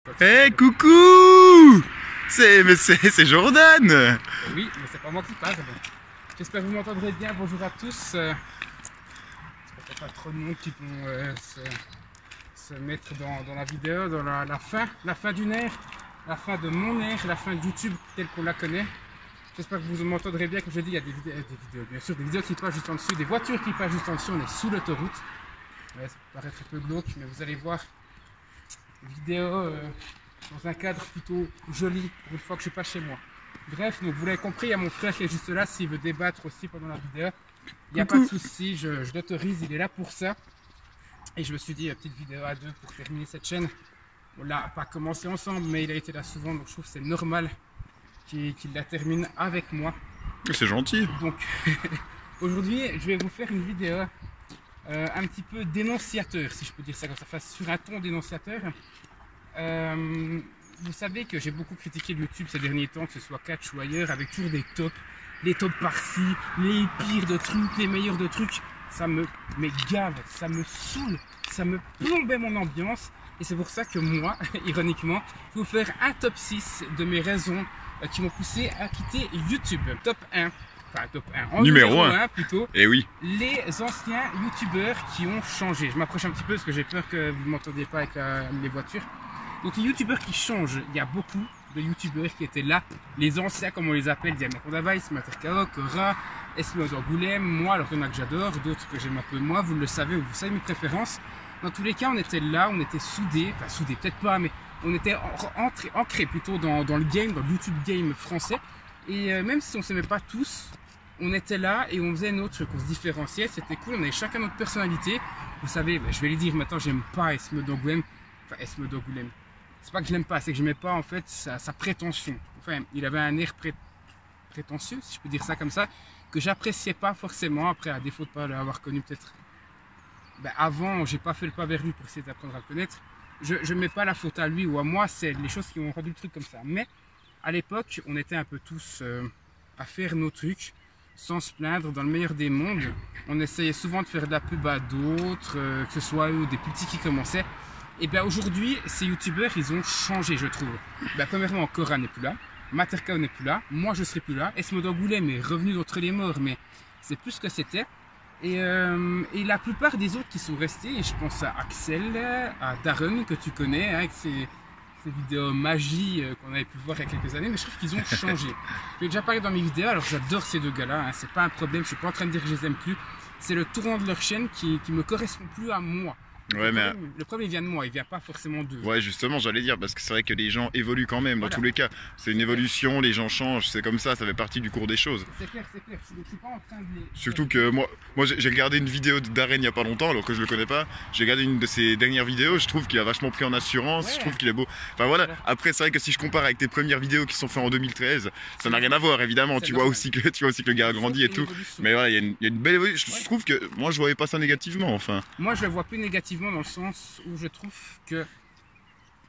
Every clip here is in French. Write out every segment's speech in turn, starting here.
Eh coucou! C'est Jordan! Oui, mais c'est pas moi qui parle. J'espère que vous m'entendrez bien. Bonjour à tous. J'espère qu'il n'y a pas trop de monde qui vont se mettre dans la vidéo, dans la fin d'une ère, la fin de mon ère, la fin de YouTube telle qu'on la connaît. J'espère que vous m'entendrez bien. Comme je l'ai dit, il y a des vidéos, bien sûr, des vidéos qui passent juste en dessous, des voitures qui passent juste en dessous. On est sous l'autoroute. Ouais, ça peut paraître un peu glauque, mais vous allez voir vidéo dans un cadre plutôt joli pour une fois que je suis pas chez moi. Bref, donc vous l'avez compris, il y a mon frère qui est juste là s'il veut débattre aussi pendant la vidéo. Il n'y a pas de souci, je l'autorise, il est là pour ça. Et je me suis dit, petite vidéo à deux pour terminer cette chaîne. On l'a pas commencé ensemble, mais il a été là souvent, donc je trouve que c'est normal qu'il la termine avec moi. C'est gentil. Donc aujourd'hui, je vais vous faire une vidéo un petit peu dénonciateur, si je peux dire ça comme ça, enfin, sur un ton dénonciateur. Vous savez que j'ai beaucoup critiqué YouTube ces derniers temps, que ce soit Catch ou ailleurs, avec toujours des tops, les tops par-ci, les pires de trucs, les meilleurs de trucs. Ça me gave, ça me saoule, ça me plombait mon ambiance. Et c'est pour ça que moi, ironiquement, je vais vous faire un top 6 de mes raisons qui m'ont poussé à quitter YouTube. Top 1. Enfin, top 1. Numéro 1 plutôt. Et oui. Les anciens youtubeurs qui ont changé. Je m'approche un petit peu parce que j'ai peur que vous ne m'entendiez pas avec les voitures. Donc les youtubeurs qui changent, il y a beaucoup de youtubeurs qui étaient là. Les anciens, comme on les appelle, Diana Condavaïs, Materkao, Cora, Esmo d'Angoulême, moi, alors il y en a que j'adore, d'autres que j'aime un peu moins, vous le savez, vous savez mes préférences. Dans tous les cas, on était là, on était soudés, enfin soudés peut-être pas, mais on était ancrés plutôt dans le game, dans le YouTube game français. Et même si on ne s'aimait pas tous, on était là et on faisait notre truc, on se différenciait, c'était cool, on avait chacun notre personnalité. Vous savez, je vais les dire maintenant, j'aime pas Esmo d'Angoulême, enfin Esmo d'Angoulême. C'est pas que je l'aime pas, c'est que je n'aimais pas en fait sa prétention. Enfin, il avait un air prétentieux, si je peux dire ça comme ça, que j'appréciais pas forcément, après à défaut de pas l'avoir connu peut-être. Avant, j'ai pas fait le pas vers lui pour essayer d'apprendre à le connaître. Je ne mets pas la faute à lui ou à moi, c'est les choses qui ont rendu le truc comme ça. Mais à l'époque, on était un peu tous à faire nos trucs, sans se plaindre, dans le meilleur des mondes. On essayait souvent de faire de la pub à d'autres, que ce soit eux ou des petits qui commençaient. Et bien aujourd'hui, ces youtubeurs, ils ont changé, je trouve. Premièrement, Cora n'est plus là, Materkao n'est plus là, moi je serai plus là, Esmo d'Angoulême est revenu d'entre les morts, mais c'est plus ce que c'était. Et la plupart des autres qui sont restés, et je pense à Axel, à Darren, que tu connais, hein, avec ses vidéos magie qu'on avait pu voir il y a quelques années, mais je trouve qu'ils ont changé. J'ai déjà parlé dans mes vidéos, alors j'adore ces deux gars-là, hein, c'est pas un problème, je suis pas en train de dire que je les aime plus, c'est le tournant de leur chaîne qui me correspond plus à moi. Ouais, le problème il vient de moi, il vient pas forcément d'eux. Ouais, justement, j'allais dire, parce que c'est vrai que les gens évoluent quand même, dans tous les cas. C'est une évolution, les gens changent, c'est comme ça fait partie du cours des choses. C'est clair, je suis pas en train de les... Surtout que moi j'ai regardé une vidéo de Darren il y a pas longtemps, alors que je le connais pas. J'ai regardé une de ses dernières vidéos, je trouve qu'il a vachement pris en assurance, je trouve qu'il est beau. Enfin voilà, après c'est vrai que si je compare avec tes premières vidéos qui sont faites en 2013, ça n'a rien à voir évidemment, tu vois aussi que le gars a grandi et tout. Mais voilà, il y a une belle évolution. Je trouve que moi je voyais pas ça négativement, enfin. Moi je le vois plus négativement dans le sens où je trouve que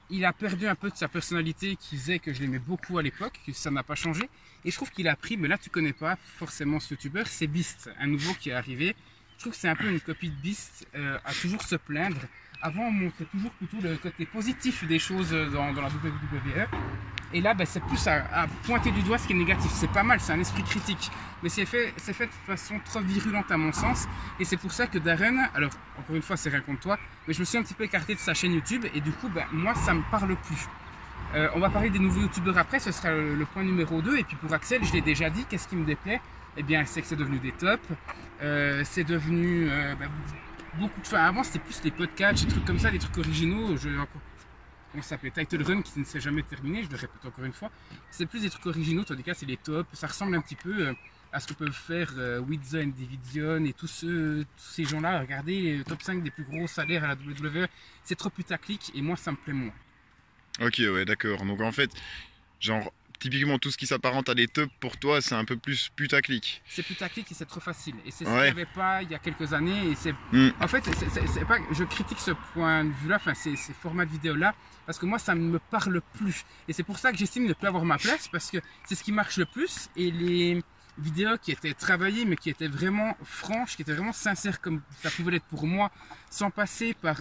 il a perdu un peu de sa personnalité qui faisait que je l'aimais beaucoup à l'époque, que ça n'a pas changé. Et je trouve qu'il a pris, mais là tu connais pas forcément ce youtubeur, c'est Beast, un nouveau qui est arrivé. Je trouve que c'est un peu une copie de Beast, à toujours se plaindre. Avant on montrait toujours plutôt le côté positif des choses dans la WWE. Et là c'est plus à pointer du doigt ce qui est négatif. C'est pas mal, c'est un esprit critique. Mais c'est fait de façon trop virulente à mon sens. Et c'est pour ça que Darren, alors encore une fois c'est rien contre toi, mais je me suis un petit peu écarté de sa chaîne YouTube. Et du coup moi ça me parle plus. On va parler des nouveaux youtubeurs après, ce sera le point numéro 2. Et puis pour Axel, je l'ai déjà dit, qu'est-ce qui me déplaît? Eh bien c'est que c'est devenu des tops. C'est devenu... beaucoup de... Enfin, avant c'était plus les podcasts, des trucs comme ça, des trucs originaux. Comment ça s'appelait, Title Run qui ne s'est jamais terminé, je le répète encore une fois. C'est plus des trucs originaux, tandis que c'est les tops. Ça ressemble un petit peu à ce que peuvent faire Wizza et Division et tous ces gens-là. Regardez, top 5 des plus gros salaires à la WWE. C'est trop putaclic et moi ça me plaît moins. Ok, ouais, d'accord. Donc en fait, genre, typiquement tout ce qui s'apparente à des tops pour toi, c'est un peu plus putaclic. C'est putaclic et c'est trop facile. Et c'est ce qu'il n'y avait pas il y a quelques années. Et en fait, c'est pas, je critique ce point de vue-là, enfin, ces formats de vidéo-là, parce que moi, ça ne me parle plus. Et c'est pour ça que j'estime ne plus avoir ma place, parce que c'est ce qui marche le plus. Et les vidéos qui étaient travaillées, mais qui étaient vraiment franches, qui étaient vraiment sincères, comme ça pouvait l'être pour moi, sans passer par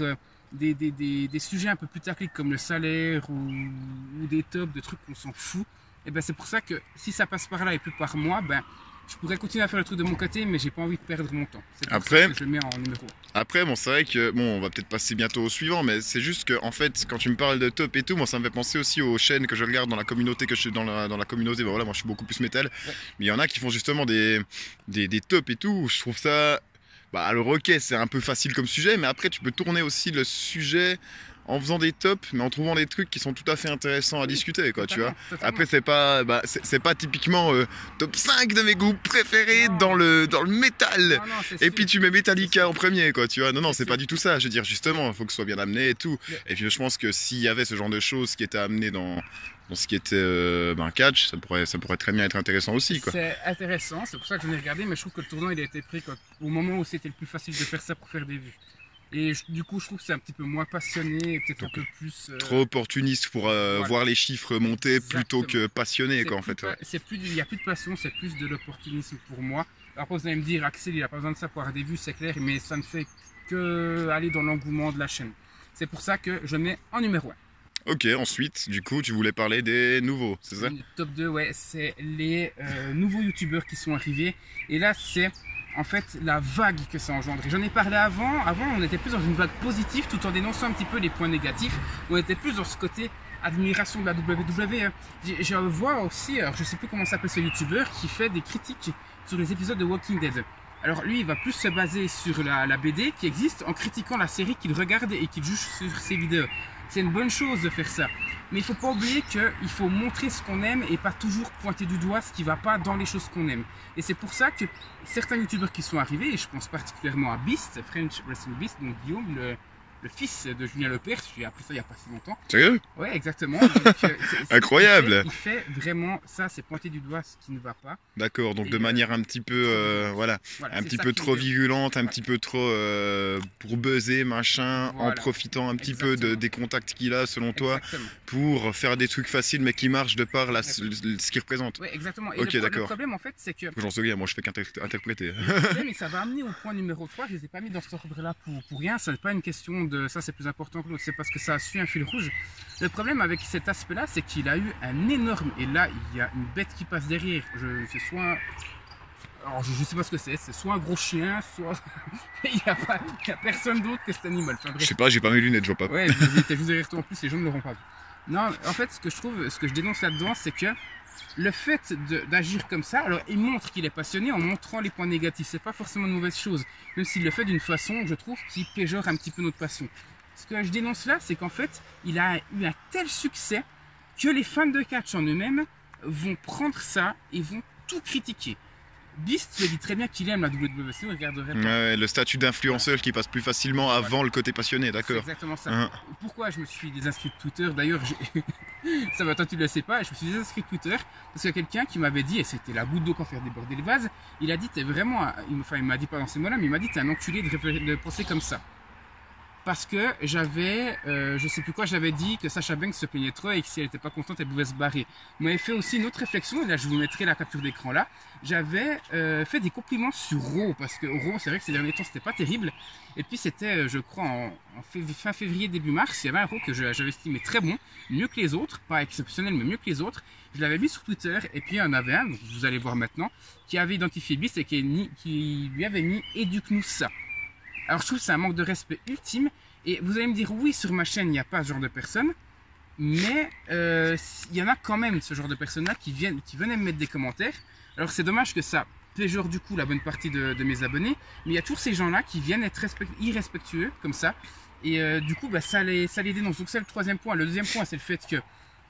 des sujets un peu plus tactiques comme le salaire ou des tops, de trucs qu'on s'en fout, et ben c'est pour ça que si ça passe par là et plus par moi, ben je pourrais continuer à faire le truc de mon côté, mais j'ai pas envie de perdre mon temps. C'est pour ça que je le mets en numéro 1. Après, bon, c'est vrai que, bon, on va peut-être passer bientôt au suivant, mais c'est juste que, en fait, quand tu me parles de top et tout, moi, ça me fait penser aussi aux chaînes que je regarde dans la communauté, que je suis dans la communauté. Bon, voilà, moi, je suis beaucoup plus métal, mais il y en a qui font justement des tops et tout. Je trouve ça, bah, alors, ok, c'est un peu facile comme sujet, mais après, tu peux tourner aussi le sujet en faisant des tops, mais en trouvant des trucs qui sont tout à fait intéressants à discuter, quoi, tu vois. Après, c'est pas typiquement top 5 de mes groupes préférés dans le métal. Et puis tu mets Metallica en premier, quoi, tu vois. Non, c'est pas du tout ça. Je veux dire, justement, il faut que ce soit bien amené et tout. Et puis je pense que s'il y avait ce genre de choses qui étaient amenées dans ce qui était catch, ça pourrait très bien être intéressant aussi, quoi. C'est intéressant, c'est pour ça que je l'ai regardé, mais je trouve que le tournant il a été pris au moment où c'était le plus facile de faire ça pour faire des vues. Et du coup, je trouve que c'est un petit peu moins passionné, peut-être un peu plus... Trop opportuniste pour voir les chiffres monter plutôt que passionné, quoi, en fait. Il n'y a plus de passion, c'est plus de l'opportunisme pour moi. Après, vous allez me dire, Axel, il n'a pas besoin de ça pour avoir des vues, c'est clair, mais ça ne fait que aller dans l'engouement de la chaîne. C'est pour ça que je mets en numéro 1. Ok, ensuite, du coup, tu voulais parler des nouveaux, c'est ça? Top 2, ouais, c'est les nouveaux youtubeurs qui sont arrivés. Et là, c'est... en fait, la vague que ça a engendré. J'en ai parlé avant. Avant, on était plus dans une vague positive tout en dénonçant un petit peu les points négatifs. On était plus dans ce côté admiration de la WWE. Je vois aussi, alors je sais plus comment s'appelle ce youtubeur, qui fait des critiques sur les épisodes de Walking Dead. Alors lui, il va plus se baser sur la BD qui existe en critiquant la série qu'il regarde et qu'il juge sur ses vidéos. C'est une bonne chose de faire ça. Mais il ne faut pas oublier qu'il faut montrer ce qu'on aime et pas toujours pointer du doigt ce qui ne va pas dans les choses qu'on aime. Et c'est pour ça que certains youtubeurs qui sont arrivés, et je pense particulièrement à Beast, French Wrestling Beast, donc Guillaume, le fils de Julien Lepers, j'ai appris ça il n'y a pas si longtemps. Sérieux? Ouais, exactement. Donc, incroyable! Il fait vraiment ça, c'est pointer du doigt ce qui ne va pas. D'accord, donc de manière un petit peu, un petit peu trop virulente, un petit peu trop pour buzzer, machin, en profitant un petit peu des contacts qu'il a, selon toi, pour faire des trucs faciles mais qui marchent de par ce qu'il représente. Oui, exactement. Et okay, le problème, en fait, c'est que... J'en sais rien, moi je fais qu'interpréter. Mais ça va amener au point numéro 3, je ne les ai pas mis dans ce ordre-là pour rien, ce n'est pas une question de ça c'est plus important que l'autre, c'est parce que ça a su un fil rouge. Le problème avec cet aspect-là, c'est qu'il a eu un énorme, et là il y a une bête qui passe derrière, c'est soit... Alors je sais pas ce que c'est soit un gros chien, soit il n'y a personne d'autre que cet animal. Enfin, je sais pas, j'ai pas mes lunettes, je vois pas. Ouais, t'es juste derrière toi en plus, les gens ne l'auront pas vu. Non, en fait, ce que je dénonce là-dedans, c'est que le fait d'agir comme ça, alors il montre qu'il est passionné en montrant les points négatifs, c'est pas forcément une mauvaise chose, même s'il le fait d'une façon, je trouve, qui péjore un petit peu notre passion. Ce que je dénonce là, c'est qu'en fait, il a eu un tel succès que les fans de catch en eux-mêmes vont prendre ça et vont tout critiquer. Beast dit très bien qu'il aime la WWE, regarderait pas. Ouais, le statut d'influenceur qui passe plus facilement avant le côté passionné, d'accord. C'est exactement ça. Pourquoi je me suis désinscrit de Twitter? D'ailleurs, ça va, toi tu ne le sais pas, je me suis désinscrit de Twitter parce qu'il y a quelqu'un qui m'avait dit, et c'était la goutte d'eau quand faire déborder le vase, il a dit, t'es vraiment, il m'a dit pas dans ces mots-là, mais il m'a dit, t'es un enculé de penser comme ça. Parce que j'avais, je sais plus quoi, j'avais dit que Sasha Banks se plaignait trop et que si elle n'était pas contente, elle pouvait se barrer. Vous m'avez fait aussi une autre réflexion, et là je vous mettrai la capture d'écran là. J'avais fait des compliments sur Raw, parce que Raw, c'est vrai que ces derniers temps, c'était pas terrible. Et puis c'était, je crois, fin février, début mars, il y avait un Raw que j'avais estimé très bon, mieux que les autres, pas exceptionnel, mais mieux que les autres. Je l'avais mis sur Twitter, et puis il y en avait un, donc vous allez voir maintenant, qui avait identifié Beast et qui lui avait mis « Éduque-nous ça ». Alors je trouve que c'est un manque de respect ultime, et vous allez me dire oui, sur ma chaîne il n'y a pas ce genre de personnes, mais il y en a quand même ce genre de personnes là qui venaient me mettre des commentaires. Alors c'est dommage que ça péjore du coup la bonne partie de mes abonnés, mais il y a toujours ces gens là qui viennent être irrespectueux comme ça, et du coup ça les dénonce. Donc c'est le troisième point. Le deuxième point, c'est le fait que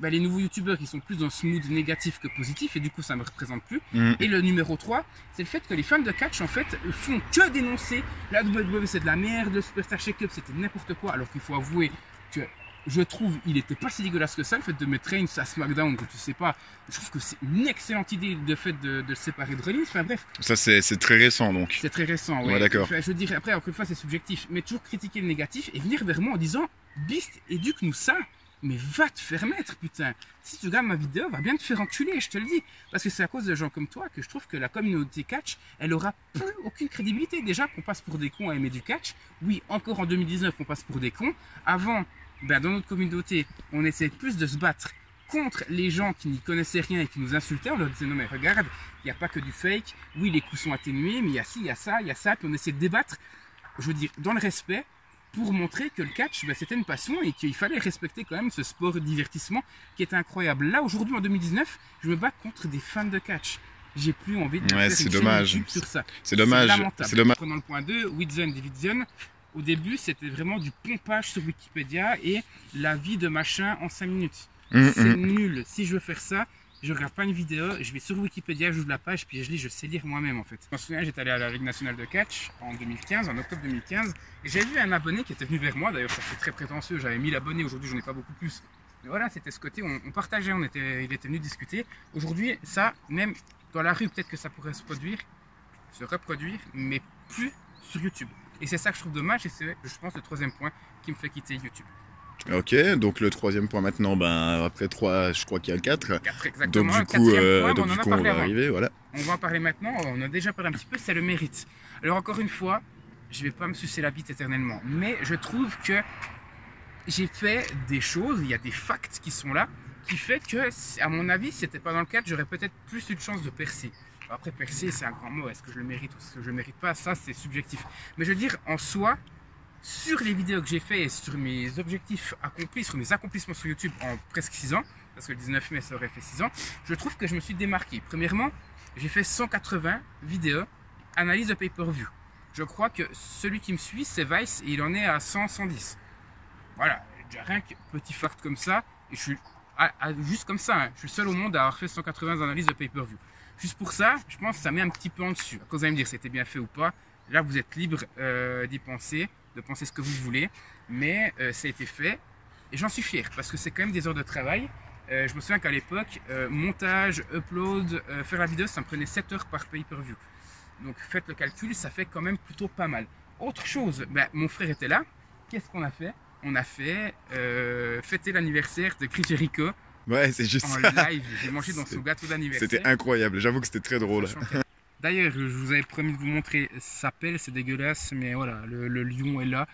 les nouveaux youtubeurs ils sont plus dans ce mood négatif que positif, et du coup ça ne me représente plus. Et le numéro 3, c'est le fait que les fans de catch en fait font que dénoncer la WWE, c'est de la merde, le Superstar Shake-Up c'était n'importe quoi, alors qu'il faut avouer que je trouve il était pas si dégueulasse que ça, le fait de mettre Reigns à SmackDown, que tu sais pas, je trouve que c'est une excellente idée de fait de le séparer de Rollins. Enfin bref, ça c'est très récent donc. C'est très récent, ouais, d'accord. Enfin, je dirais après, encore une fois c'est subjectif, mais toujours critiquer le négatif et venir vers moi en disant Beast, éduque-nous ça. mais va te faire mettre, putain. Si tu regardes ma vidéo, va bien te faire enculer, je te le dis. Parce que c'est à cause de gens comme toi que je trouve que la communauté catch, elle aura plus aucune crédibilité. Déjà qu'on passe pour des cons à aimer du catch. Oui, encore en 2019, on passe pour des cons. Avant, ben, dans notre communauté, on essayait plus de se battre contre les gens qui n'y connaissaient rien et qui nous insultaient. On leur disait non mais regarde, il n'y a pas que du fake. Oui, les coups sont atténués, mais il y a ci, il y a ça, il y a ça. Puis on essayait de débattre, je veux dire, dans le respect, pour montrer que le catch, ben, c'était une passion et qu'il fallait respecter quand même ce sport divertissement qui est incroyable. Là, aujourd'hui, en 2019, je me bats contre des fans de catch. J'ai plus envie de faire une chaîne YouTube sur ça. C'est dommage. C'est dommage. Prenons le point 2, Widzone, Division. Au début, c'était vraiment du pompage sur Wikipédia et la vie de machin en 5 minutes. C'est nul. Si je veux faire ça, je regarde pas une vidéo, je vais sur Wikipédia, j'ouvre la page, puis je lis, je sais lire moi-même en fait. Je me souviens, j'étais allé à la Ligue nationale de catch en 2015, en octobre 2015, et j'ai vu un abonné qui était venu vers moi, d'ailleurs ça fait très prétentieux, j'avais 1000 abonnés, aujourd'hui j'en ai pas beaucoup plus. Mais voilà, c'était ce côté, on partageait, il était venu discuter. Aujourd'hui, ça, même dans la rue, peut-être que ça pourrait se reproduire, mais plus sur YouTube. Et c'est ça que je trouve dommage, et c'est, je pense, le troisième point qui me fait quitter YouTube. Ok, donc le troisième point maintenant, ben, après 3, je crois qu'il y a le 4. 4 exactement. Donc du coup, on va arriver, voilà. On va en parler maintenant, on a déjà parlé un petit peu, c'est le mérite. Alors encore une fois, je ne vais pas me sucer la bite éternellement, mais je trouve que j'ai fait des choses, il y a des facts qui sont là, qui fait que, à mon avis, si c'était pas dans le cadre, j'aurais peut-être plus eu de chance de percer. Après, percer, c'est un grand mot, est-ce que je le mérite ou est-ce que je le mérite pas, ça c'est subjectif. Mais je veux dire, en soi, sur les vidéos que j'ai fait et sur mes objectifs accomplis, sur mes accomplissements sur YouTube en presque 6 ans, parce que le 19 mai ça aurait fait 6 ans, je trouve que je me suis démarqué. Premièrement, j'ai fait 180 vidéos, analyse de pay-per-view. Je crois que celui qui me suit, c'est Vice, et il en est à 100, 110. Voilà, déjà rien que petit fact comme ça, et je suis juste comme ça, hein, je suis seul au monde à avoir fait 180 analyses de pay-per-view. Juste pour ça, je pense que ça met un petit peu en dessus. À cause vous allez me dire c'était bien fait ou pas, là vous êtes libre d'y penser, de penser ce que vous voulez, mais ça a été fait et j'en suis fier parce que c'est quand même des heures de travail. Je me souviens qu'à l'époque, montage, upload, faire la vidéo, ça me prenait 7 heures par pay-per-view. Donc faites le calcul, ça fait quand même plutôt pas mal. Autre chose, ben, mon frère était là. Qu'est-ce qu'on a fait? On a fait fêter l'anniversaire de Chris Jericho. Ouais, c'est juste en ça. live. J'ai mangé dans son gâteau d'anniversaire. C'était incroyable, j'avoue que c'était très drôle. D'ailleurs, je vous avais promis de vous montrer sa pelle, c'est dégueulasse, mais voilà, le lion est là.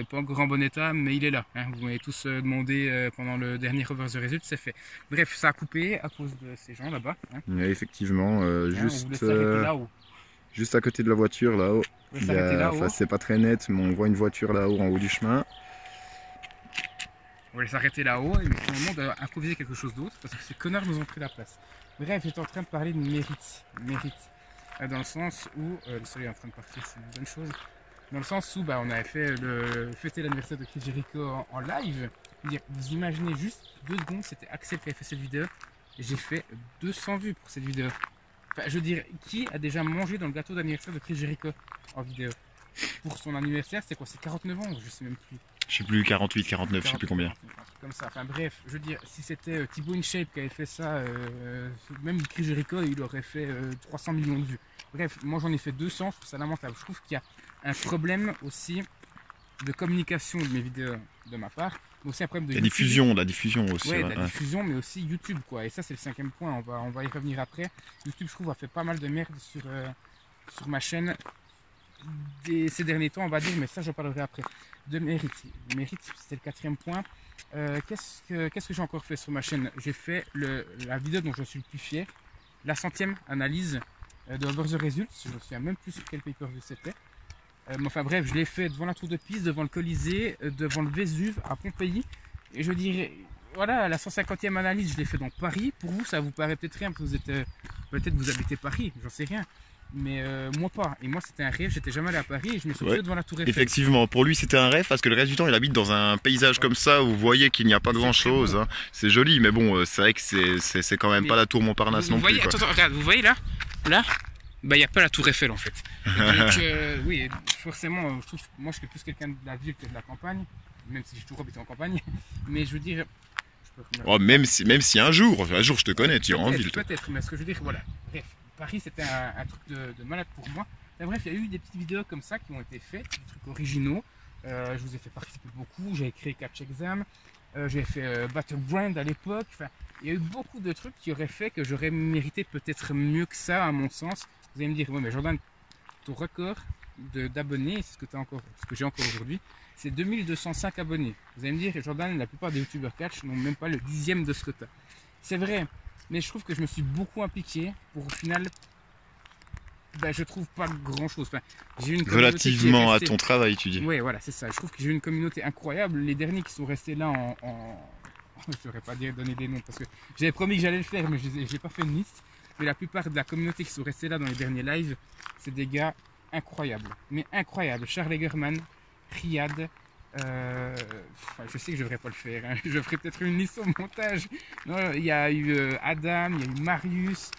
Pas en grand bon état, mais il est là. Hein. Vous m'avez tous demandé pendant le dernier Over the Result, c'est fait. Bref, ça a coupé à cause de ces gens là-bas. Hein. Ouais, effectivement, juste, juste à côté de la voiture là-haut. Enfin, c'est pas très net, mais on voit une voiture là-haut en haut du chemin. On va les arrêter là-haut et pour le moment, on doit improviser quelque chose d'autre parce que ces connards nous ont pris la place. Bref, j'étais en train de parler de mérite. Dans le sens où, le soleil est en train de partir, c'est une bonne chose. Dans le sens où on avait fait fêter l'anniversaire de Chris Jericho en live. Vous imaginez juste 2 secondes, c'était Axel qui avait fait cette vidéo. J'ai fait 200 vues pour cette vidéo. Enfin, je veux dire, qui a déjà mangé dans le gâteau d'anniversaire de Chris Jericho en vidéo? Pour son anniversaire, c'est quoi? C'est 49 ans, je sais même plus. Je sais plus, 48, 49, je sais plus combien. Comme ça, enfin bref, je veux dire, si c'était Thibaut InShape qui avait fait ça, même Chris Jericho, il aurait fait 300 millions de vues. Bref, moi j'en ai fait 200, je trouve ça lamentable. Je trouve qu'il y a un problème aussi de communication de mes vidéos de ma part, mais aussi un problème de la diffusion aussi. Ouais, la diffusion, mais aussi YouTube, quoi. Et ça, c'est le 5e point, on va y revenir après. YouTube, je trouve, a fait pas mal de merde sur ma chaîne ces derniers temps, on va dire, mais ça, j'en parlerai après. De mérite. Le mérite, c'était le 4e point. Qu'est-ce que j'ai encore fait sur ma chaîne? J'ai fait la vidéo dont je suis le plus fier, la 100e analyse de Over the Result. Je ne me souviens même plus sur quel pay-per-view c'était. Enfin bref, je l'ai fait devant la tour de Pise, devant le Colisée, devant le Vésuve, à Pompéi. Et je dirais, voilà, la 150e analyse, je l'ai fait dans Paris. Pour vous, ça vous paraît peut-être rien, parce que peut-être vous habitez Paris, j'en sais rien. Mais moi pas, et moi c'était un rêve, j'étais jamais allé à Paris et je me suis retrouvé devant la tour Eiffel. Effectivement, pour lui c'était un rêve parce que le reste du temps il habite dans un paysage comme ça où vous voyez qu'il n'y a pas grand chose, hein. C'est joli mais bon c'est vrai que c'est quand même pas la tour Montparnasse non plus. Attends, regarde, vous voyez là il n'y a pas la tour Eiffel en fait. Donc oui, forcément, je trouve, moi je suis plus quelqu'un de la ville que de la campagne, même si j'ai toujours habité en campagne, mais je veux dire... même si un jour je te connais, tu iras en ville. Peut-être, mais ce que je veux dire, voilà, bref. Paris c'était un truc de malade pour moi. Mais bref, il y a eu des petites vidéos comme ça qui ont été faites, des trucs originaux. Je vous ai fait participer beaucoup. J'avais créé Catch Exam. J'ai fait Battleground à l'époque. Enfin, il y a eu beaucoup de trucs qui auraient fait que j'aurais mérité peut-être mieux que ça, à mon sens. Vous allez me dire, ouais, mais Jordan, ton record d'abonnés, c'est ce que j'ai encore aujourd'hui, c'est 2205 abonnés. Vous allez me dire, Jordan, la plupart des youtubeurs catch n'ont même pas le 10e de ce que tu as. C'est vrai, mais je trouve que je me suis beaucoup impliqué pour au final, je trouve pas grand chose. Enfin, j'ai une relativement à ton travail, tu dis. Oui, voilà, c'est ça. Je trouve que j'ai une communauté incroyable. Les derniers qui sont restés là je ne saurais pas donner des noms parce que j'avais promis que j'allais le faire, mais je n'ai pas fait une liste. Mais la plupart de la communauté qui sont restés là dans les derniers lives, c'est des gars incroyables. Mais incroyables. Charles Egerman, Riyad. Je sais que je ne devrais pas le faire. Hein. Je ferai peut-être une liste au montage. Non, il y a eu Adam, il y a eu Marius,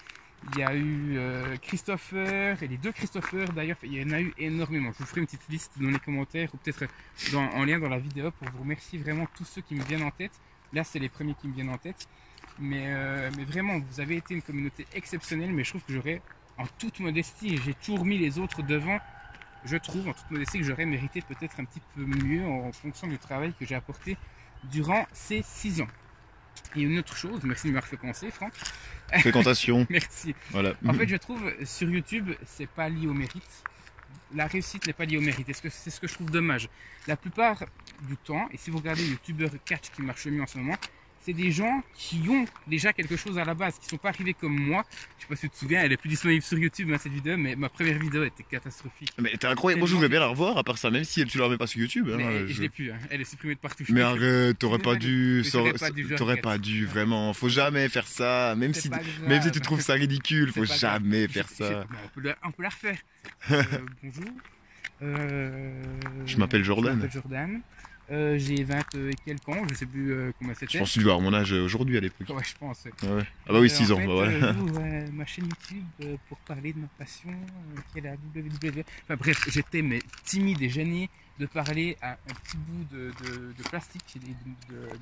il y a eu Christopher, et les 2 Christopher d'ailleurs, il y en a eu énormément. Je vous ferai une petite liste dans les commentaires ou peut-être en lien dans la vidéo pour vous remercier vraiment tous ceux qui me viennent en tête. Là, c'est les premiers qui me viennent en tête. Mais vraiment, vous avez été une communauté exceptionnelle, mais je trouve que j'aurais, en toute modestie, et j'ai toujours mis les autres devant, je trouve, en toute modestie, que j'aurais mérité peut-être un petit peu mieux en fonction du travail que j'ai apporté durant ces 6 ans. Et une autre chose, merci de m'avoir fait penser, Franck. Fréquentation. Merci. Voilà. En fait, je trouve, sur YouTube, c'est pas lié au mérite. La réussite n'est pas liée au mérite. C'est ce que je trouve dommage. La plupart du temps, et si vous regardez les youtubeurs catch qui marchent mieux en ce moment, c'est des gens qui ont déjà quelque chose à la base, qui ne sont pas arrivés comme moi. Je sais pas si tu te souviens, elle est plus disponible sur YouTube, hein, cette vidéo, mais ma première vidéo était catastrophique. Mais t'es incroyable, moi je voudrais bien la revoir, à part ça, même si tu la remets pas sur YouTube. Hein, je l'ai plus, hein. Elle est supprimée de partout. Mais arrête, t'aurais pas dû, vraiment. Faut jamais faire ça, même si tu trouves ça ridicule, faut jamais faire ça. On peut la refaire. Bonjour. Je m'appelle Jordan. J'ai 20 et quelques ans, je sais plus combien c'était. Je pense que tu dois avoir mon âge aujourd'hui à l'époque. Ouais, je pense. Ouais. Ah bah oui, 6 ans. Fait, voilà. ma chaîne YouTube pour parler de ma passion, qui est la www. Enfin bref, j'étais timide et gêné de parler à un petit bout de plastique et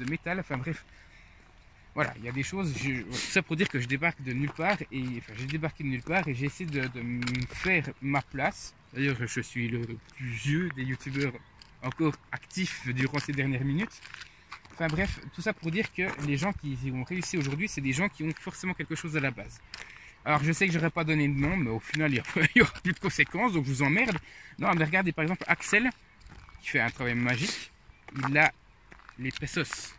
de métal. Enfin bref, voilà, il y a des choses. Tout ça pour dire que je débarque de nulle part j'ai débarqué de nulle part et j'ai essayé de me faire ma place. D'ailleurs, je suis le plus vieux des youtubeurs encore actifs durant ces dernières minutes. Enfin bref, tout ça pour dire que les gens qui ont réussi aujourd'hui, c'est des gens qui ont forcément quelque chose à la base. Alors je sais que j'aurais pas donné de nom, mais au final il n'y aura plus de conséquences, donc je vous emmerde. Non, mais regardez par exemple Axel, qui fait un travail magique, il a les pesos.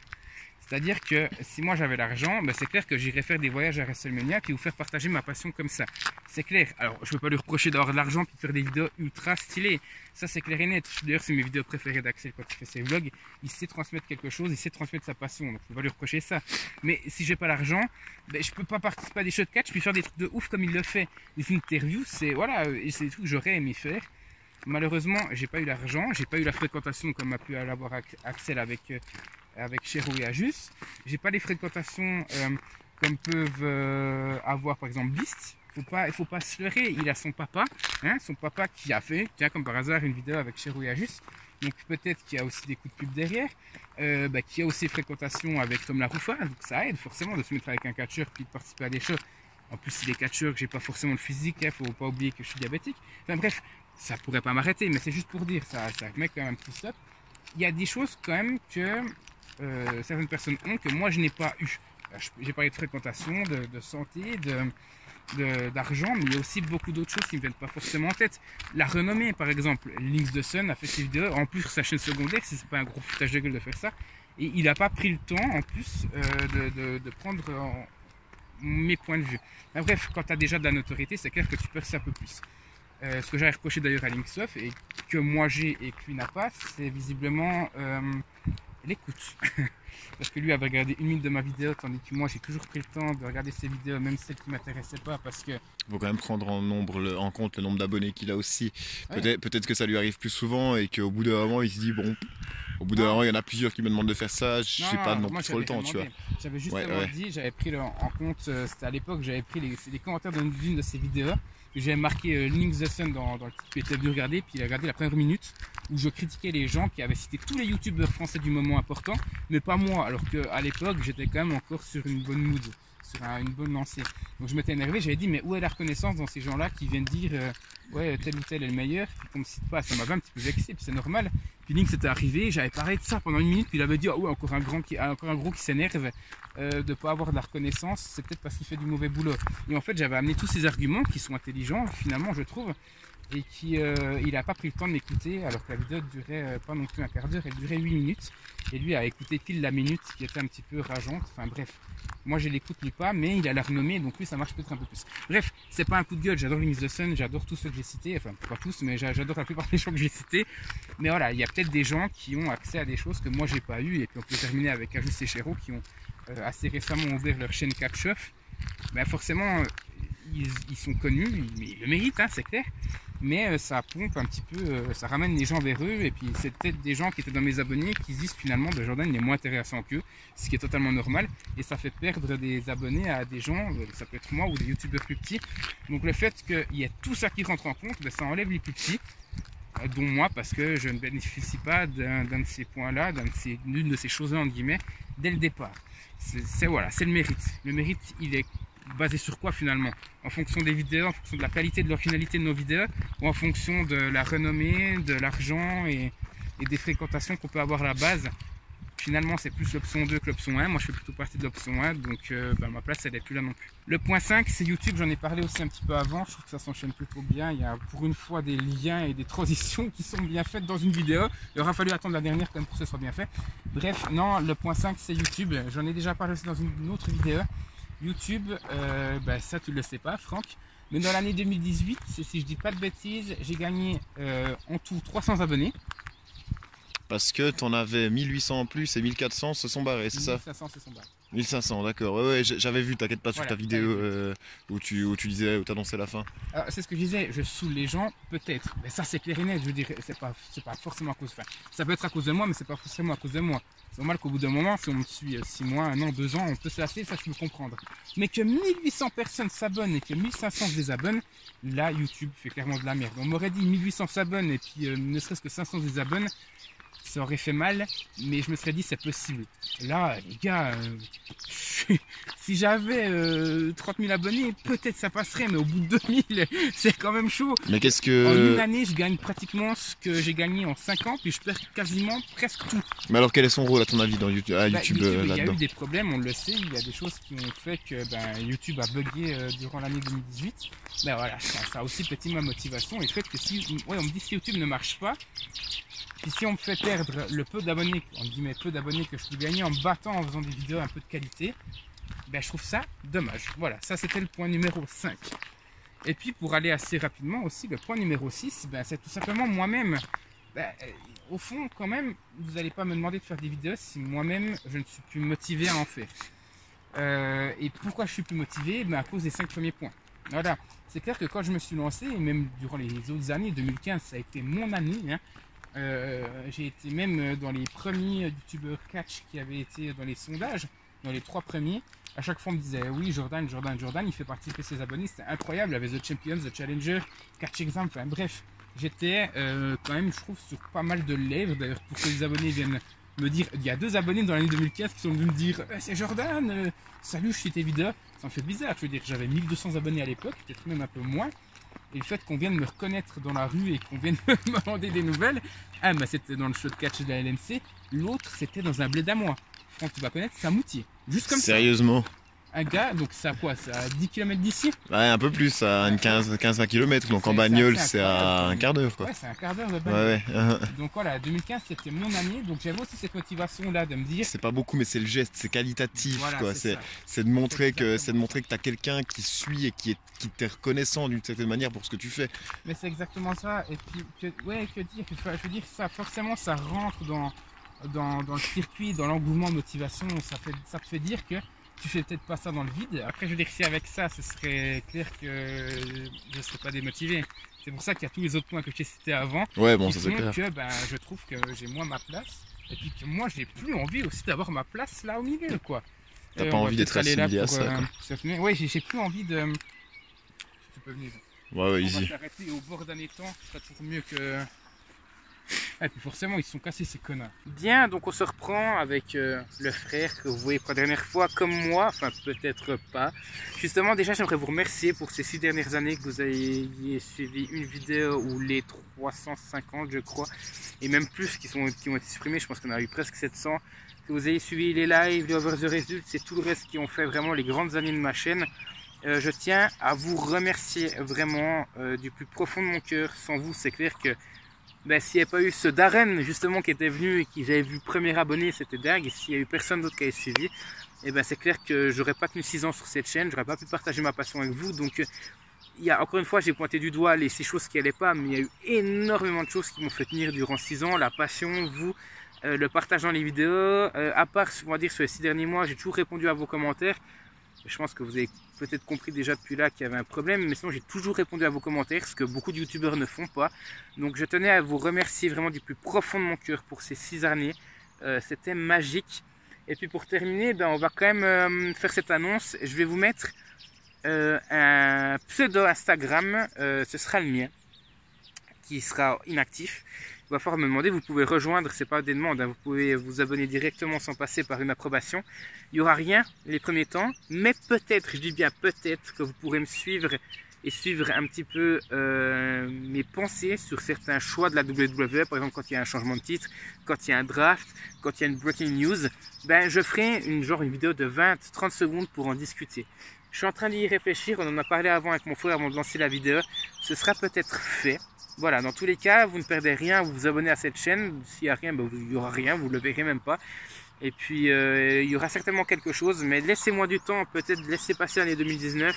C'est-à-dire que si moi j'avais l'argent, c'est clair que j'irais faire des voyages à WrestleMania et vous faire partager ma passion comme ça. C'est clair. Alors je ne peux pas lui reprocher d'avoir de l'argent et faire des vidéos ultra stylées. Ça c'est clair et net. D'ailleurs c'est mes vidéos préférées d'Axel quand il fait ses vlogs. Il sait transmettre quelque chose, il sait transmettre sa passion. Donc je ne peux pas lui reprocher ça. Mais si j'ai pas l'argent, je peux pas participer à des shows de catch puis faire des trucs de ouf comme il le fait. Les interviews, c'est des trucs que j'aurais aimé faire. Malheureusement, j'ai pas eu l'argent, j'ai pas eu la fréquentation comme a pu l'avoir Axel avec Chero et Ajus. J'ai pas les fréquentations comme peuvent avoir par exemple Beast. Il faut pas se leurrer, il a son papa qui a fait, tiens comme par hasard, une vidéo avec Chero et Ajus. Donc peut-être qu'il y a aussi des coups de pub derrière, qu'il y a aussi fréquentation avec Tom Laroufa, donc ça aide forcément de se mettre avec un catcheur puis de participer à des shows. En plus, il est catcheur, que j'ai pas forcément le physique, faut pas oublier que je suis diabétique. Enfin bref, ça pourrait pas m'arrêter, mais c'est juste pour dire, ça met quand même un petit stop. Il y a des choses quand même que certaines personnes ont que moi je n'ai pas eu. J'ai parlé de fréquentation, de santé, d'argent, mais il y a aussi beaucoup d'autres choses qui ne me viennent pas forcément en tête. La renommée, par exemple, Links the Sun a fait ses vidéos, en plus sur sa chaîne secondaire, si c'est pas un gros foutage de gueule de faire ça, et il n'a pas pris le temps en plus de prendre mes points de vue. Mais bref, quand tu as déjà de la notoriété, c'est clair que tu perces un peu plus. Ce que j'avais reproché d'ailleurs à Linksoft et que moi j'ai et que lui n'a pas, c'est visiblement l'écoute. Parce que lui avait regardé 1 minute de ma vidéo, tandis que moi j'ai toujours pris le temps de regarder ses vidéos, même celles qui ne m'intéressaient pas, parce que... Il faut quand même prendre en compte le nombre d'abonnés qu'il a aussi. Peut-être que ça lui arrive plus souvent et qu'au bout d'un moment il se dit bon, au bout d'un moment il y en a plusieurs qui me demandent de faire ça, je sais pas non plus trop le temps, tu vois. J'avais juste dit, j'avais pris en compte, c'était à l'époque, j'avais pris les commentaires d'une de ses vidéos. J'avais marqué Links the Sun dans le titre qui était venu regarder, puis il a regardé la première minute où je critiquais les gens qui avaient cité tous les youtubeurs français du moment important, mais pas moi, alors qu'à l'époque j'étais quand même encore sur une bonne mood, sur une bonne lancée. Donc je m'étais énervé, j'avais dit mais où est la reconnaissance dans ces gens-là qui viennent dire ouais tel ou tel est le meilleur, puis qu'on me cite pas, ça m'avait un petit peu vexé, puis c'est normal. Puis Link c'était arrivé, j'avais parlé de ça pendant 1 minute, puis il avait dit ah ouais, encore un gros qui s'énerve de pas avoir de la reconnaissance, c'est peut-être parce qu'il fait du mauvais boulot. Et en fait j'avais amené tous ces arguments qui sont intelligents finalement je trouve, et qui il n'a pas pris le temps de m'écouter alors que la vidéo durait pas non plus un quart d'heure, elle durait 8 minutes et lui a écouté pile la minute qui était un petit peu rageante, enfin bref. Moi je l'écoute lui pas, mais il a la renommée, donc lui ça marche peut-être un peu plus. Bref, c'est pas un coup de gueule, j'adore Rinks the Sun, j'adore tous ceux que j'ai cités, enfin pas tous, mais j'adore la plupart des gens que j'ai cités. Mais voilà, il y a peut-être des gens qui ont accès à des choses que moi j'ai pas eu, et puis on peut terminer avec Ajus et Chéreau qui ont assez récemment ouvert leur chaîne Catch-Up. Ben forcément, ils sont connus, ils le méritent, hein, c'est clair. Mais ça pompe un petit peu, ça ramène les gens vers eux, et puis c'est peut-être des gens qui étaient dans mes abonnés qui se disent finalement de Jordan il est moins intéressant qu'eux, ce qui est totalement normal, et ça fait perdre des abonnés à des gens, ça peut être moi ou des youtubeurs plus petits. Donc le fait qu'il y ait tout ça qui rentre en compte, ben, ça enlève les plus petits, dont moi, parce que je ne bénéficie pas d'un de ces points-là, d'une de ces choses-là entre guillemets, dès le départ. Voilà, c'est le mérite. Le mérite, il est basé sur quoi finalement? En fonction des vidéos, en fonction de la qualité, de l'originalité de nos vidéos, ou en fonction de la renommée, de l'argent et des fréquentations qu'on peut avoir à la base? Finalement c'est plus l'option 2 que l'option 1, moi je fais plutôt partie de l'option 1, donc ma place elle n'est plus là non plus. Le point 5 c'est YouTube, j'en ai parlé aussi un petit peu avant, je trouve que ça s'enchaîne plutôt bien, il y a pour une fois des liens et des transitions qui sont bien faites dans une vidéo, il aura fallu attendre la dernière quand même pour que ce soit bien fait. Bref, non, le point 5 c'est YouTube, j'en ai déjà parlé aussi dans une autre vidéo. YouTube, ça tu le sais pas Franck, mais dans l'année 2018, si je dis pas de bêtises, j'ai gagné en tout 300 abonnés. Parce que t'en avais 1800 en plus et 1400 se sont barrés, c'est ça? 1500 se sont barrés. 1500, d'accord. Ouais, j'avais vu, t'inquiète pas, sur ta vidéo où tu disais, où t'annonçais la fin. C'est ce que je disais, je saoule les gens, peut-être. Mais ça, c'est clair et net, je veux dire, c'est pas forcément à cause. Enfin, ça peut être à cause de moi, mais c'est pas forcément à cause de moi. C'est normal qu'au bout d'un moment, si on me suit 6 mois, 1 an, 2 ans, on peut se lasser, ça je peux comprendre. Mais que 1800 personnes s'abonnent et que 1500 se désabonnent, là, YouTube fait clairement de la merde. On m'aurait dit 1800 s'abonnent et puis ne serait-ce que 500 se désabonnent. Ça aurait fait mal, mais je me serais dit c'est possible. Là, les gars, si j'avais 30 000 abonnés, peut-être ça passerait, mais au bout de 2000, c'est quand même chaud. Mais qu'est-ce que... En une année, je gagne pratiquement ce que j'ai gagné en 5 ans, puis je perds quasiment presque tout. Mais alors quel est son rôle à ton avis dans YouTube, YouTube là-dedans? Il y a eu des problèmes, on le sait, il y a des choses qui ont fait que YouTube a bugué durant l'année 2018. Ben voilà, ça a aussi pété ma motivation, et le fait que on me dit si YouTube ne marche pas, puis si on me fait perdre le peu d'abonnés, on dit mais peu d'abonnés que je peux gagner en me battant, en faisant des vidéos un peu de qualité, ben je trouve ça dommage. Voilà, ça c'était le point numéro 5. Et puis pour aller assez rapidement aussi, le point numéro 6, c'est tout simplement moi-même. Au fond, quand même, vous n'allez pas me demander de faire des vidéos si moi-même je ne suis plus motivé à en faire. Et pourquoi je suis plus motivé? À cause des 5 premiers points. Voilà, c'est clair que quand je me suis lancé, et même durant les autres années, 2015, ça a été mon année, hein. J'ai été même dans les premiers youtubeurs catch qui avaient été dans les sondages, dans les 3 premiers. À chaque fois on me disait oui Jordan il fait participer ses abonnés, c'était incroyable avec The Champions, The Challenger, Catch Exam, enfin bref, j'étais quand même je trouve sur pas mal de lèvres d'ailleurs pour que les abonnés viennent me dire, il y a 2 abonnés dans l'année 2015 qui sont venus me dire c'est Jordan, salut je suis tes vidéos, ça me fait bizarre, je veux dire j'avais 1200 abonnés à l'époque, peut-être même un peu moins. Et le fait qu'on vienne me reconnaître dans la rue et qu'on vienne me demander des nouvelles, c'était dans le show de catch de la LNC, l'autre c'était dans un bled à moi. Franck, tu vas connaître, c'est un Moutier. Juste comme Sérieusement? Un gars, donc c'est à quoi? C'est à 10 km d'ici? Ouais, un peu plus, à une 15-20 km, donc en bagnole c'est à un quart d'heure quoi. Ouais, c'est un quart d'heure de bagnole. Ouais. Donc voilà, 2015 c'était mon année, donc j'avais aussi cette motivation là de me dire... C'est pas beaucoup mais c'est le geste, c'est qualitatif voilà, quoi, c'est de montrer que t'as quelqu'un qui suit et qui t'est reconnaissant d'une certaine manière pour ce que tu fais. Mais c'est exactement ça, et puis que dire, je veux dire ça, forcément ça rentre dans le circuit, dans l'engouement, motivation, ça te fait dire que tu fais peut-être pas ça dans le vide. Après je veux dire que si avec ça ce serait clair que je ne serais pas démotivé. C'est pour ça qu'il y a tous les autres points que j'ai cités avant. Ouais bon ça c'est clair. Que je trouve que j'ai moins ma place. Et puis que moi j'ai plus envie aussi d'avoir ma place là au milieu quoi. T'as pas envie d'être assimilé à ça quoi. Ouais j'ai plus envie de... Tu peux venir. Ouais easy. On va s'arrêter au bord d'un étang, ce sera toujours mieux que Et puis forcément, ils se sont cassés ces connards. Bien, donc on se reprend avec le frère que vous voyez pour la dernière fois, comme moi, enfin peut-être pas. Justement, déjà, j'aimerais vous remercier pour ces 6 dernières années que vous ayez suivi une vidéo ou les 350, je crois, et même plus qui ont été supprimés. Je pense qu'on a eu presque 700. Que vous ayez suivi les lives, les over the result, c'est tout le reste qui ont fait vraiment les grandes années de ma chaîne. Je tiens à vous remercier vraiment du plus profond de mon cœur. Sans vous, c'est clair que s'il n'y avait pas eu ce Darren justement qui était venu et qui j'avais vu premier abonné, c'était dingue. Et s'il n'y a eu personne d'autre qui avait suivi, c'est clair que j'aurais pas tenu 6 ans sur cette chaîne, j'aurais pas pu partager ma passion avec vous. Donc encore une fois, j'ai pointé du doigt les 6 choses qui n'allaient pas, mais il y a eu énormément de choses qui m'ont fait tenir durant 6 ans. La passion, vous, le partage dans les vidéos, à part, on va dire, sur les 6 derniers mois, j'ai toujours répondu à vos commentaires. Je pense que vous avez peut-être compris déjà depuis là qu'il y avait un problème, mais sinon j'ai toujours répondu à vos commentaires, ce que beaucoup de youtubeurs ne font pas. Donc je tenais à vous remercier vraiment du plus profond de mon cœur pour ces 6 années. C'était magique. Et puis pour terminer, on va quand même faire cette annonce. Je vais vous mettre un pseudo Instagram, ce sera le mien, qui sera inactif. Il va falloir me demander, vous pouvez rejoindre, c'est pas des demandes, hein, vous pouvez vous abonner directement sans passer par une approbation. Il n'y aura rien les premiers temps, mais peut-être, je dis bien peut-être, que vous pourrez me suivre et suivre un petit peu mes pensées sur certains choix de la WWE. Par exemple, quand il y a un changement de titre, quand il y a un draft, quand il y a une breaking news, je ferai une vidéo de 20-30 secondes pour en discuter. Je suis en train d'y réfléchir, on en a parlé avant avec mon frère avant de lancer la vidéo, ce sera peut-être fait. Voilà, dans tous les cas, vous ne perdez rien, vous vous abonnez à cette chaîne. S'il n'y a rien, il n'y aura rien, vous ne le verrez même pas. Et puis, il y aura certainement quelque chose, mais laissez-moi du temps, peut-être laissez passer l'année 2019.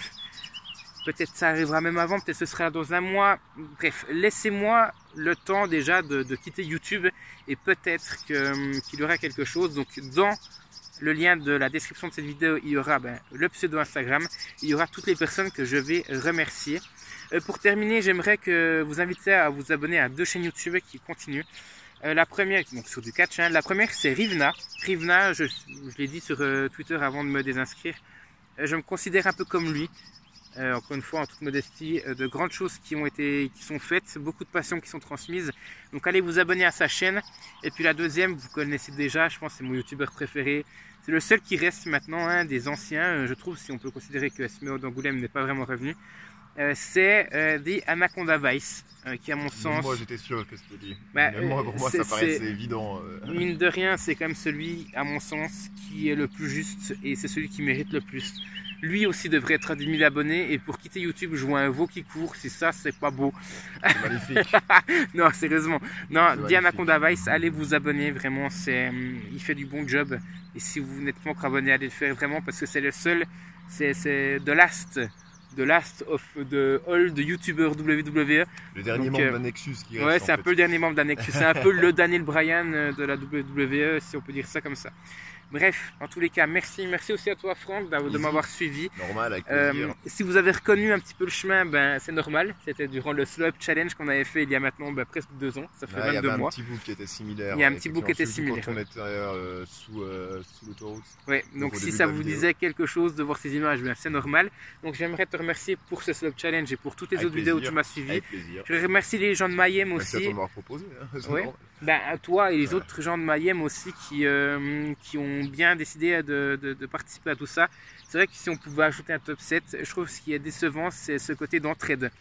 Peut-être ça arrivera même avant, peut-être ce sera dans un mois. Bref, laissez-moi le temps déjà de quitter YouTube et peut-être qu'il y aura quelque chose. Donc, dans le lien de la description de cette vidéo, il y aura le pseudo Instagram, il y aura toutes les personnes que je vais remercier. Pour terminer, j'aimerais que vous inviter à vous abonner à 2 chaînes YouTube qui continuent. La première, donc sur du catch, la première c'est Rivna. Rivna, je l'ai dit sur Twitter avant de me désinscrire, je me considère un peu comme lui. Encore une fois, en toute modestie, de grandes choses qui sont faites, beaucoup de passions qui sont transmises. Donc allez vous abonner à sa chaîne. Et puis la deuxième, vous connaissez déjà, je pense que c'est mon youtubeur préféré. C'est le seul qui reste maintenant, des anciens, je trouve, si on peut considérer que Sméo d'Angoulême n'est pas vraiment revenu. C'est The Anaconda Vice, qui à mon sens... Moi j'étais sûr que c'était dit. Pour moi ça paraissait évident. Mine de rien, c'est quand même celui, à mon sens, qui est le plus juste et c'est celui qui mérite le plus. Lui aussi devrait être à 10 000 abonnés et pour quitter YouTube, je vois un veau qui court, si ça c'est pas beau. C'est magnifique. Non, sérieusement. Non, The Anaconda Vice, allez vous abonner, vraiment, il fait du bon job. Et si vous n'êtes pas encore abonné, allez le faire vraiment parce que c'est le seul, c'est The Last of the Old YouTuber WWE. Le dernier membre d'un Nexus qui reste. Ouais, c'est un peu le dernier membre d'un Nexus. C'est un peu le Daniel Bryan de la WWE, si on peut dire ça comme ça. Bref, en tous les cas, merci aussi à toi Franck de m'avoir suivi. Normal, avec plaisir. Si vous avez reconnu un petit peu le chemin, c'est normal. C'était durant le Slow Up Challenge qu'on avait fait il y a maintenant presque 2 ans. Ça fait 22 mois. Il y avait un petit bout qui était similaire. Il y a un petit bout qui était similaire. Quand on était sous l'autoroute. Ouais, donc si ça vous disait quelque chose de voir ces images, c'est normal. Donc j'aimerais te remercier pour ce Slow Up Challenge et pour toutes les autres vidéos où tu m'as suivi. Avec plaisir. Je remercie les gens de Mayhem aussi. Merci à toi de m'avoir proposé. Ouais. Toi et les autres gens de Mayhem aussi qui ont bien décidé de participer à tout ça. C'est vrai que si on pouvait ajouter un top 7, je trouve que ce qui est décevant, c'est ce côté d'entraide.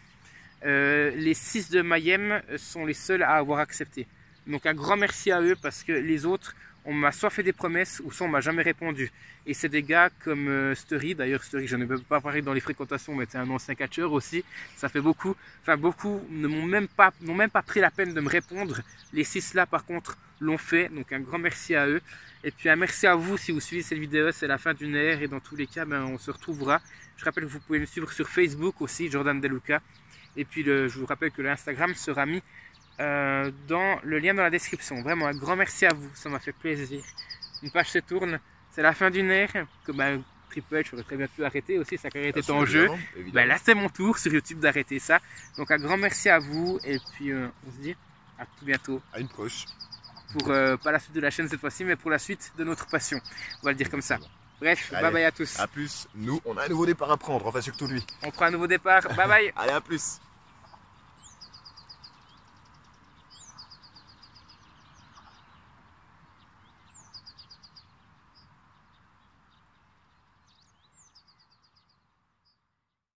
Les 6 de Mayhem sont les seuls à avoir accepté. Donc un grand merci à eux parce que les autres, on m'a soit fait des promesses ou soit on m'a jamais répondu. Et c'est des gars comme Story, d'ailleurs Story, je ne peux pas parler dans les fréquentations, mais c'est un ancien catcheur aussi, ça fait beaucoup. Enfin beaucoup n'ont même pas pris la peine de me répondre. Les 6 là par contre l'ont fait, donc un grand merci à eux. Et puis un merci à vous si vous suivez cette vidéo, c'est la fin d'une ère et dans tous les cas on se retrouvera. Je rappelle que vous pouvez me suivre sur Facebook aussi, Jordan Deluca. Et puis je vous rappelle que l'Instagram sera mis dans le lien dans la description. Vraiment un grand merci à vous, ça m'a fait plaisir. Une page se tourne, c'est la fin d'une ère, que Triple H aurait très bien pu arrêter aussi, sa carrière était en jeu. Là c'est mon tour sur YouTube d'arrêter ça. Donc un grand merci à vous et puis on se dit à tout bientôt. À une proche. Pour pas la suite de la chaîne cette fois-ci, mais pour la suite de notre passion. On va le dire comme ça. Bref, allez, bye bye à tous. À plus. Nous, on a un nouveau départ à prendre, enfin surtout lui. On prend un nouveau départ. Bye bye. Allez, à plus.